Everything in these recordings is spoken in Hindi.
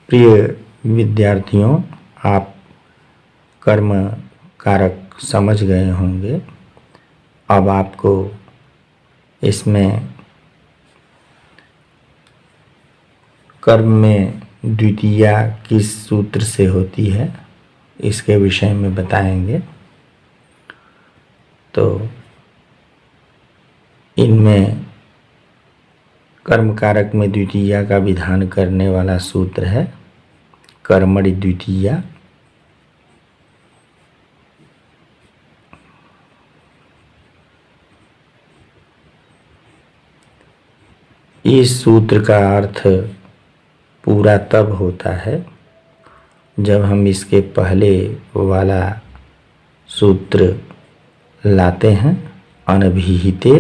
प्रिय विद्यार्थियों, आप कर्म कारक समझ गए होंगे। अब आपको इसमें कर्म में द्वितीया किस सूत्र से होती है इसके विषय में बताएंगे। तो इनमें कर्म कारक में द्वितीया का विधान करने वाला सूत्र है कर्मणि द्वितीया। इस सूत्र का अर्थ पूरा तब होता है जब हम इसके पहले वाला सूत्र लाते हैं अनभिहिते।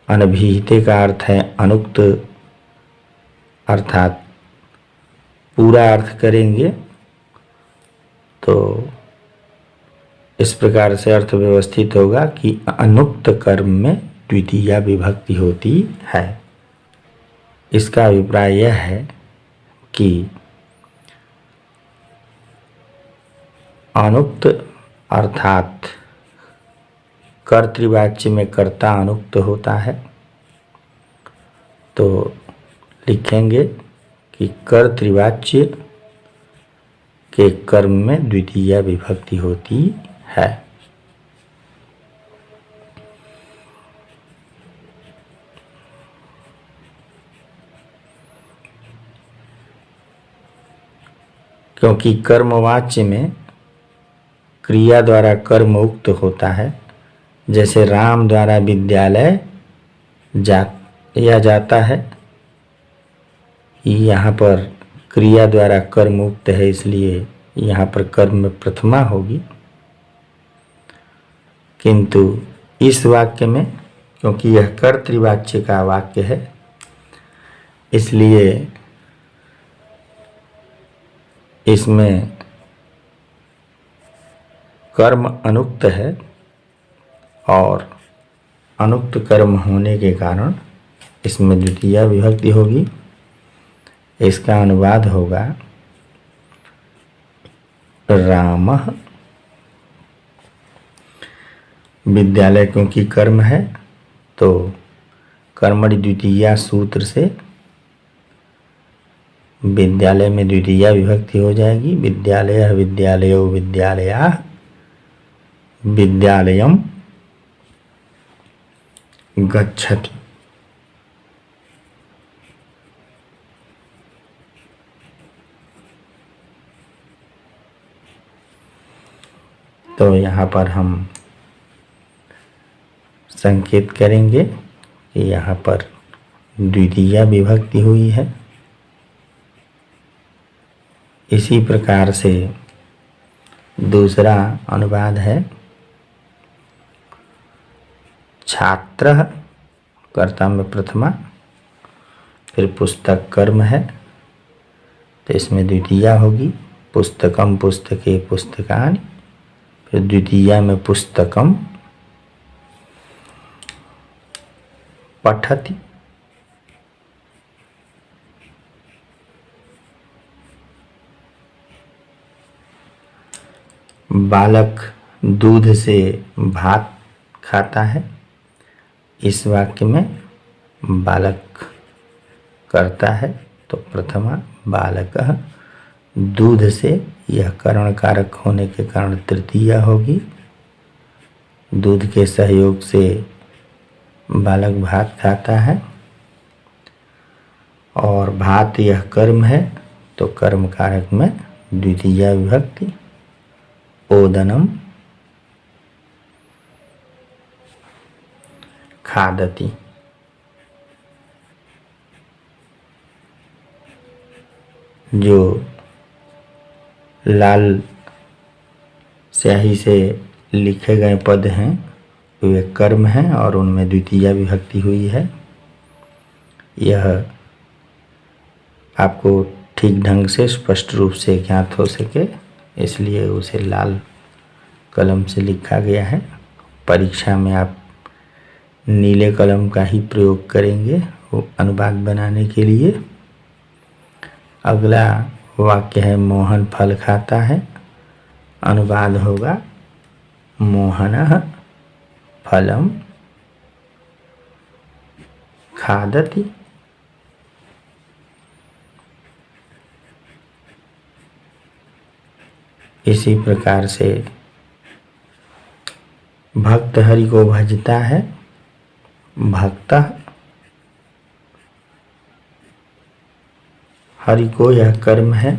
अनभिहिते का अर्थ है अनुक्त, अर्थात पूरा अर्थ करेंगे तो इस प्रकार से अर्थ व्यवस्थित होगा कि अनुक्त कर्म में द्वितीया विभक्ति होती है। इसका अभिप्राय यह है कि अनुक्त अर्थात कर्तृवाच्य में कर्ता अनुक्त होता है, तो लिखेंगे कि कर्तृवाच्य के कर्म में द्वितीया विभक्ति होती है। क्योंकि कर्मवाच्य में क्रिया द्वारा कर्म उक्त होता है। जैसे राम द्वारा विद्यालय जाता है, यहाँ पर क्रिया द्वारा कर्म उक्त है, इसलिए यहाँ पर कर्म में प्रथमा होगी। किंतु इस वाक्य में क्योंकि यह कर्तृवाच्य का वाक्य है, इसलिए इसमें कर्म अनुक्त है और अनुक्त कर्म होने के कारण इसमें द्वितीया विभक्ति होगी। इसका अनुवाद होगा रामः। विद्यालय क्योंकि कर्म है तो कर्मणि द्वितीया सूत्र से विद्यालय में द्वितीया विभक्ति हो जाएगी। विद्यालयः विद्यालयो विद्यालयाः विद्यालयम् गच्छति। तो यहाँ पर हम संकेत करेंगे कि यहाँ पर द्वितीया विभक्ति हुई है। इसी प्रकार से दूसरा अनुवाद है छात्रः, कर्ता में प्रथमा, फिर पुस्तक कर्म है तो इसमें द्वितीया होगी। पुस्तकम पुस्तके पुस्तकानि, फिर द्वितीया में पुस्तकम पठति। बालक दूध से भात खाता है, इस वाक्य में बालक करता है तो प्रथमा बालकः। दूध से यह करण कारक होने के कारण तृतीया होगी। दूध के सहयोग से बालक भात खाता है और भात यह कर्म है तो कर्म कारक में द्वितीया विभक्ति। ओदनम खादति। जो लाल स्याही से लिखे गए पद हैं वे कर्म हैं और उनमें द्वितीया विभक्ति हुई है। यह आपको ठीक ढंग से स्पष्ट रूप से ज्ञात हो सके इसलिए उसे लाल कलम से लिखा गया है। परीक्षा में आप नीले कलम का ही प्रयोग करेंगे वो अनुवाद बनाने के लिए। अगला वाक्य है मोहन फल खाता है। अनुवाद होगा मोहनः फलम खादति। इसी प्रकार से भक्त हरि को भजता है। भक्तः हरि को, यह कर्म है,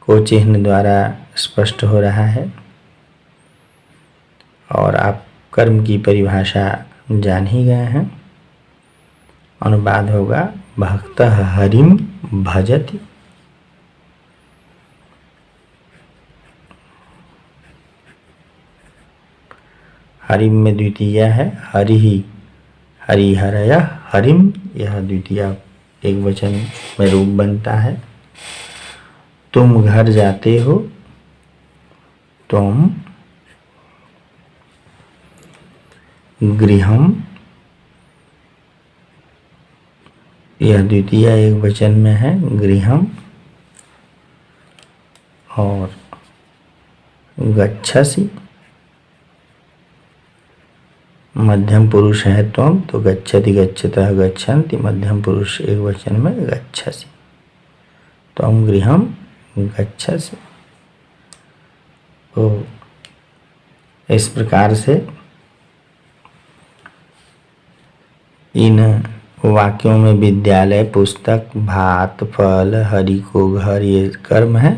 को चिन्ह द्वारा स्पष्ट हो रहा है और आप कर्म की परिभाषा जान ही गए हैं। अनुवाद होगा भक्तः हरिम भजति। हरिम में द्वितीय है, हरि ही, हरिहरयः हरिम, यह द्वितीय एक वचन में रूप बनता है। तुम घर जाते हो, तुम गृहम, यह द्वितीय एक वचन में है, गृहम। और गच्छसि, मध्यम पुरुष है त्वम, तो गच्छति गच्छतः गच्छन्ति, मध्यम पुरुष एक वचन में गच्छसि। त्वम गृहम गच्छसि। तो इस प्रकार से इन वाक्यों में विद्यालय, पुस्तक, भात, फल, हरि को घर, ये कर्म है।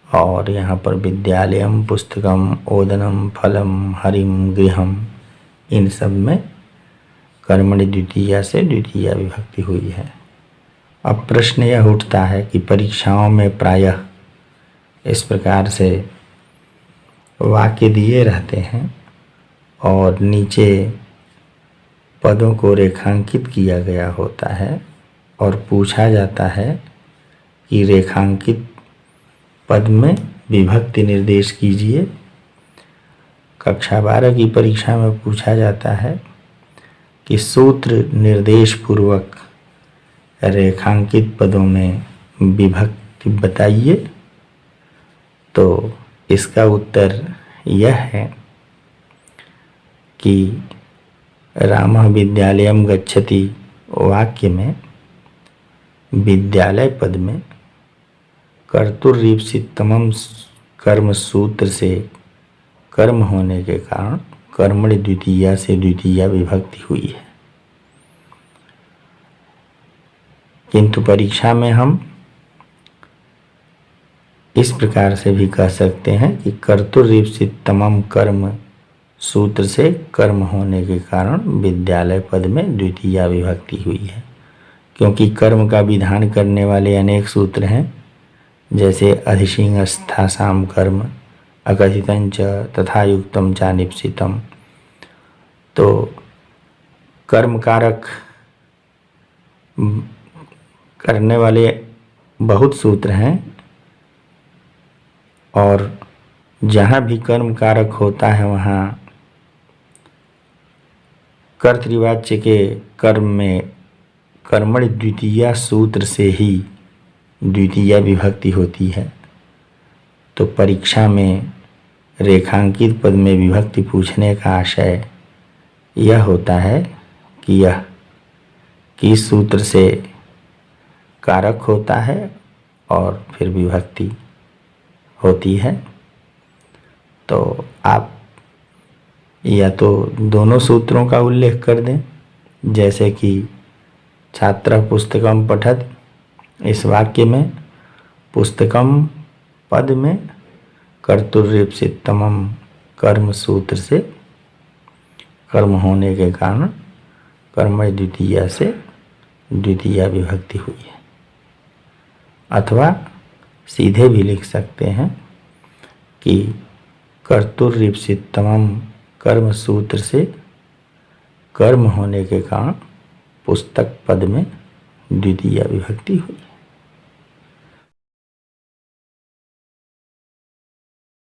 और यहाँ पर विद्यालयम, पुस्तकम, ओदनम, फलम, हरिम, गृहम, इन सब में कर्मणि द्वितीया से द्वितीया विभक्ति हुई है। अब प्रश्न यह उठता है कि परीक्षाओं में प्रायः इस प्रकार से वाक्य दिए रहते हैं और नीचे पदों को रेखांकित किया गया होता है और पूछा जाता है कि रेखांकित पद में विभक्ति निर्देश कीजिए। कक्षा 12 की परीक्षा में पूछा जाता है कि सूत्र निर्देश पूर्वक रेखांकित पदों में विभक्ति बताइए। तो इसका उत्तर यह है कि रामः विद्यालयम गच्छति वाक्य में विद्यालय पद में कर्तुर्रीप्सितमम कर्म सूत्र से कर्म होने के कारण कर्मणि द्वितीया से द्वितीया विभक्ति हुई है। किंतु परीक्षा में हम इस प्रकार से भी कह सकते हैं कि कर्तुर्रीप्सितमम कर्म सूत्र से कर्म होने के कारण विद्यालय पद में द्वितीया विभक्ति हुई है, क्योंकि कर्म का विधान करने वाले अनेक सूत्र हैं, जैसे अधिशिंगस्थासाम कर्म, अकथितं च तथा युक्तम च निप्सितम। तो कर्म कारक करने वाले बहुत सूत्र हैं और जहाँ भी कर्म कारक होता है वहाँ कर्तृवाच्य के कर्म में कर्मणि द्वितीया सूत्र से ही द्वितीया विभक्ति होती है। तो परीक्षा में रेखांकित पद में विभक्ति पूछने का आशय यह होता है कि यह किस सूत्र से कारक होता है और फिर विभक्ति होती है। तो आप या तो दोनों सूत्रों का उल्लेख कर दें, जैसे कि छात्रः पुस्तकम पठत, इस वाक्य में पुस्तकम पद में कर्तुर्रीप्सितमम कर्म सूत्र से कर्म होने के कारण कर्मणि द्वितीया से द्वितीया विभक्ति हुई है। अथवा सीधे भी लिख सकते हैं कि कर्तुर्रीप्सितमम कर्म सूत्र से कर्म होने के कारण पुस्तक पद में द्वितीया विभक्ति हुई।